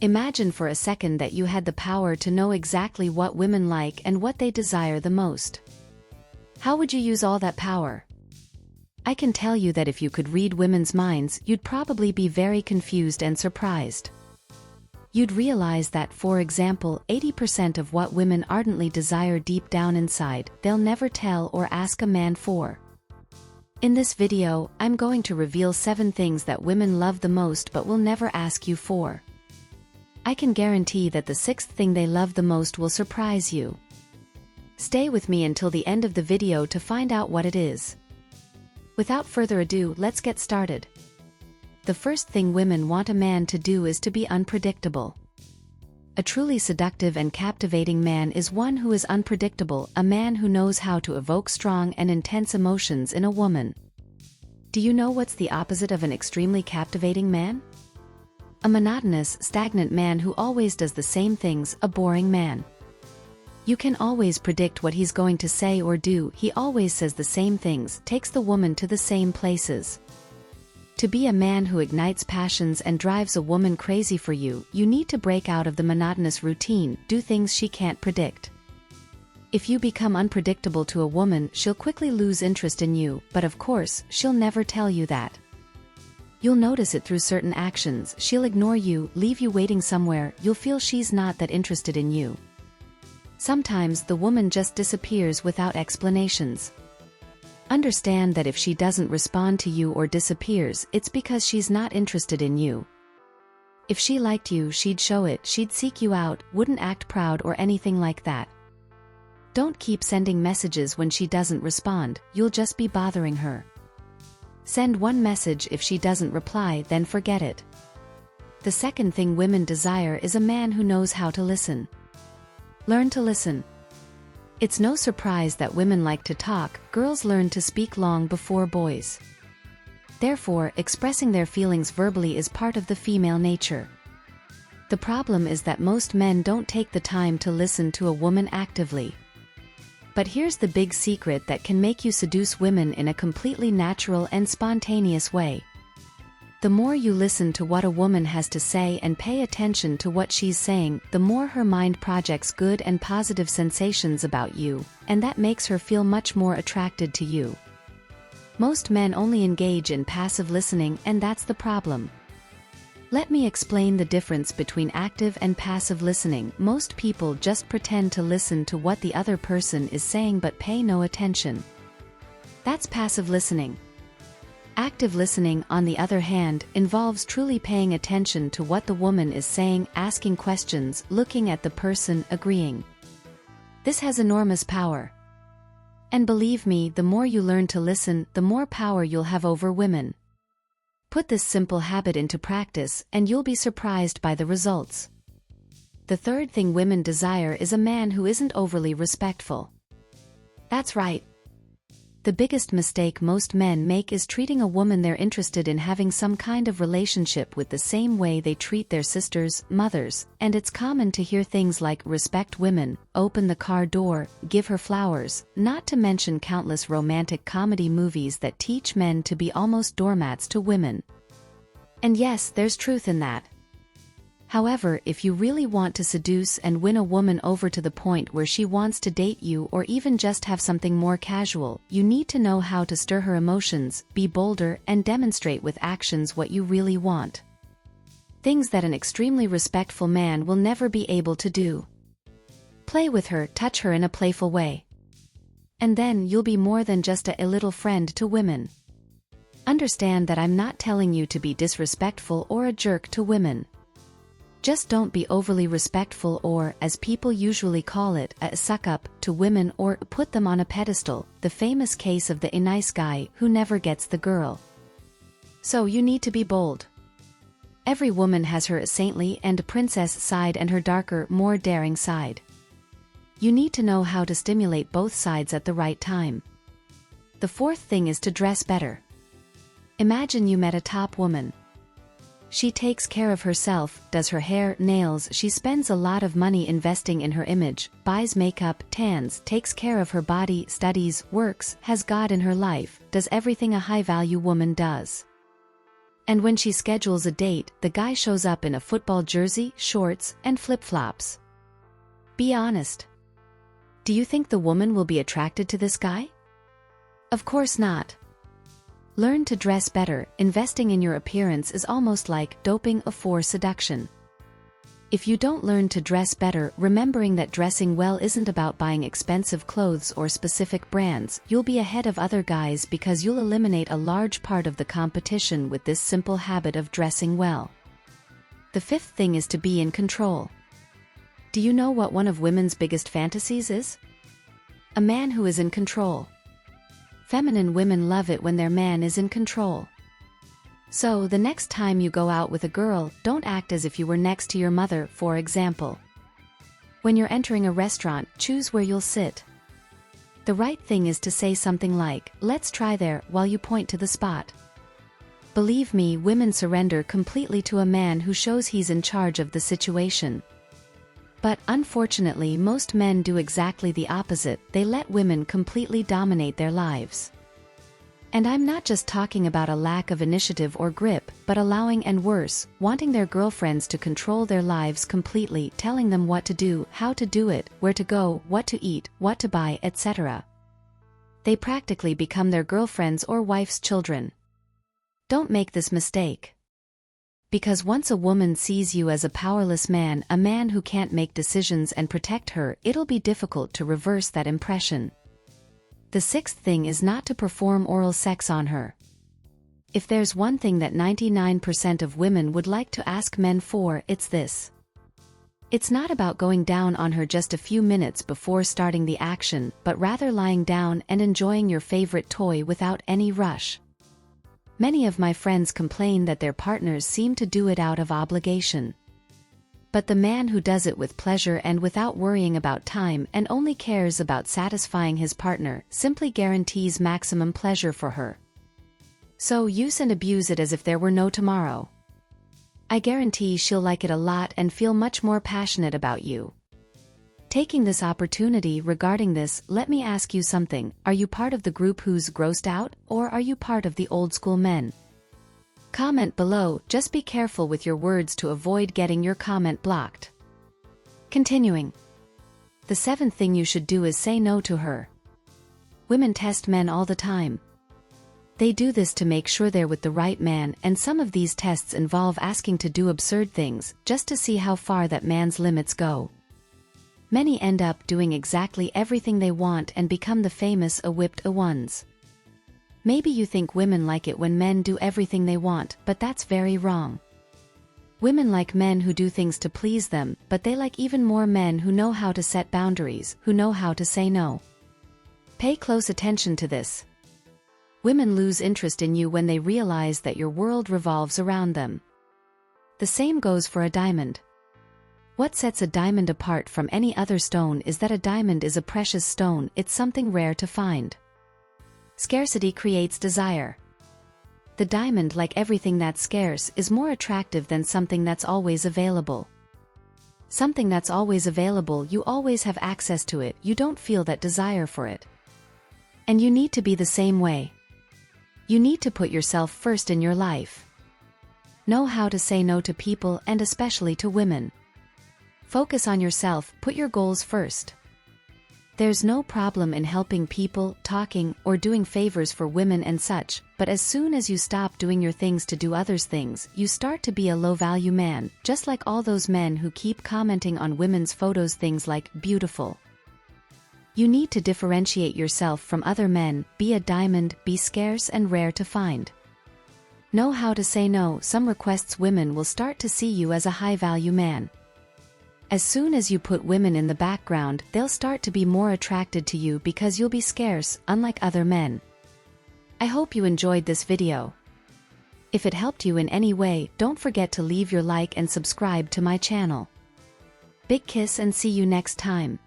Imagine for a second that you had the power to know exactly what women like and what they desire the most. How would you use all that power? I can tell you that if you could read women's minds, you'd probably be very confused and surprised. You'd realize that, for example, 80% of what women ardently desire deep down inside, they'll never tell or ask a man for. In this video, I'm going to reveal 7 things that women love the most but will never ask you for. I can guarantee that the 6th thing they love the most will surprise you. Stay with me until the end of the video to find out what it is. Without further ado, let's get started. The first thing women want a man to do is to be unpredictable. A truly seductive and captivating man is one who is unpredictable, a man who knows how to evoke strong and intense emotions in a woman. Do you know what's the opposite of an extremely captivating man? A monotonous, stagnant man who always does the same things, a boring man. You can always predict what he's going to say or do, he always says the same things, takes the woman to the same places. To be a man who ignites passions and drives a woman crazy for you, you need to break out of the monotonous routine, do things she can't predict. If you become unpredictable to a woman, she'll quickly lose interest in you, but of course, she'll never tell you that. You'll notice it through certain actions, she'll ignore you, leave you waiting somewhere, you'll feel she's not that interested in you. Sometimes the woman just disappears without explanations. Understand that if she doesn't respond to you or disappears, it's because she's not interested in you. If she liked you, she'd show it, she'd seek you out, wouldn't act proud or anything like that. Don't keep sending messages when she doesn't respond, you'll just be bothering her. Send one message, if she doesn't reply, then forget it. The second thing women desire is a man who knows how to listen. Learn to listen. It's no surprise that women like to talk, girls learn to speak long before boys. Therefore, expressing their feelings verbally is part of the female nature. The problem is that most men don't take the time to listen to a woman actively. But here's the big secret that can make you seduce women in a completely natural and spontaneous way. The more you listen to what a woman has to say and pay attention to what she's saying, the more her mind projects good and positive sensations about you, and that makes her feel much more attracted to you. Most men only engage in passive listening, and that's the problem. Let me explain the difference between active and passive listening. Most people just pretend to listen to what the other person is saying but pay no attention. That's passive listening. Active listening, on the other hand, involves truly paying attention to what the woman is saying, asking questions, looking at the person, agreeing. This has enormous power. And believe me, the more you learn to listen, the more power you'll have over women. Put this simple habit into practice, and you'll be surprised by the results. The third thing women desire is a man who isn't overly respectful. That's right. The biggest mistake most men make is treating a woman they're interested in having some kind of relationship with the same way they treat their sisters, mothers, and it's common to hear things like respect women, open the car door, give her flowers, not to mention countless romantic comedy movies that teach men to be almost doormats to women. And yes, there's truth in that. However, if you really want to seduce and win a woman over to the point where she wants to date you or even just have something more casual, you need to know how to stir her emotions, be bolder, and demonstrate with actions what you really want. Things that an extremely respectful man will never be able to do. Play with her, touch her in a playful way. And then you'll be more than just a little friend to women. Understand that I'm not telling you to be disrespectful or a jerk to women. Just don't be overly respectful or, as people usually call it, a suck-up to women or put them on a pedestal, the famous case of the nice guy who never gets the girl. So you need to be bold. Every woman has her saintly and princess side and her darker, more daring side. You need to know how to stimulate both sides at the right time. The fourth thing is to dress better. Imagine you met a top woman. She takes care of herself, does her hair, nails, she spends a lot of money investing in her image, buys makeup, tans, takes care of her body, studies, works, has God in her life, does everything a high-value woman does. And when she schedules a date, the guy shows up in a football jersey, shorts, and flip-flops. Be honest. Do you think the woman will be attracted to this guy? Of course not. Learn to dress better. Investing in your appearance is almost like doping for seduction. If you don't learn to dress better, remembering that dressing well isn't about buying expensive clothes or specific brands, you'll be ahead of other guys because you'll eliminate a large part of the competition with this simple habit of dressing well. The fifth thing is to be in control. Do you know what one of women's biggest fantasies is? A man who is in control. Feminine women love it when their man is in control. So, the next time you go out with a girl, don't act as if you were next to your mother, for example. When you're entering a restaurant, choose where you'll sit. The right thing is to say something like, "Let's try there," while you point to the spot. Believe me, women surrender completely to a man who shows he's in charge of the situation. But, unfortunately, most men do exactly the opposite. They let women completely dominate their lives. And I'm not just talking about a lack of initiative or grip, but allowing and worse, wanting their girlfriends to control their lives completely, telling them what to do, how to do it, where to go, what to eat, what to buy, etc. They practically become their girlfriend's or wife's children. Don't make this mistake. Because once a woman sees you as a powerless man, a man who can't make decisions and protect her, it'll be difficult to reverse that impression. The sixth thing is not to perform oral sex on her. If there's one thing that 99% of women would like to ask men for, it's this. It's not about going down on her just a few minutes before starting the action, but rather lying down and enjoying your favorite toy without any rush. Many of my friends complain that their partners seem to do it out of obligation. But the man who does it with pleasure and without worrying about time and only cares about satisfying his partner simply guarantees maximum pleasure for her. So use and abuse it as if there were no tomorrow. I guarantee she'll like it a lot and feel much more passionate about you. Taking this opportunity regarding this, let me ask you something. Are you part of the group who's grossed out, or are you part of the old school men? Comment below. Just be careful with your words to avoid getting your comment blocked. Continuing. The seventh thing you should do is say no to her. Women test men all the time. They do this to make sure they're with the right man, and some of these tests involve asking to do absurd things, just to see how far that man's limits go. Many end up doing exactly everything they want and become the famous whipped ones. Maybe you think women like it when men do everything they want, but that's very wrong. Women like men who do things to please them, but they like even more men who know how to set boundaries, who know how to say no. Pay close attention to this. Women lose interest in you when they realize that your world revolves around them. The same goes for a diamond. What sets a diamond apart from any other stone is that a diamond is a precious stone. It's something rare to find. Scarcity creates desire. The diamond, like everything that's scarce, is more attractive than something that's always available. Something that's always available, you always have access to it, you don't feel that desire for it. And you need to be the same way. You need to put yourself first in your life. Know how to say no to people, and especially to women. Focus on yourself, put your goals first. There's no problem in helping people, talking, or doing favors for women and such, but as soon as you stop doing your things to do others' things, you start to be a low-value man, just like all those men who keep commenting on women's photos things like, beautiful. You need to differentiate yourself from other men, be a diamond, be scarce and rare to find. Know how to say no. Some requests women will start to see you as a high-value man. As soon as you put women in the background, they'll start to be more attracted to you because you'll be scarce, unlike other men. I hope you enjoyed this video. If it helped you in any way, don't forget to leave your like and subscribe to my channel. Big kiss and see you next time.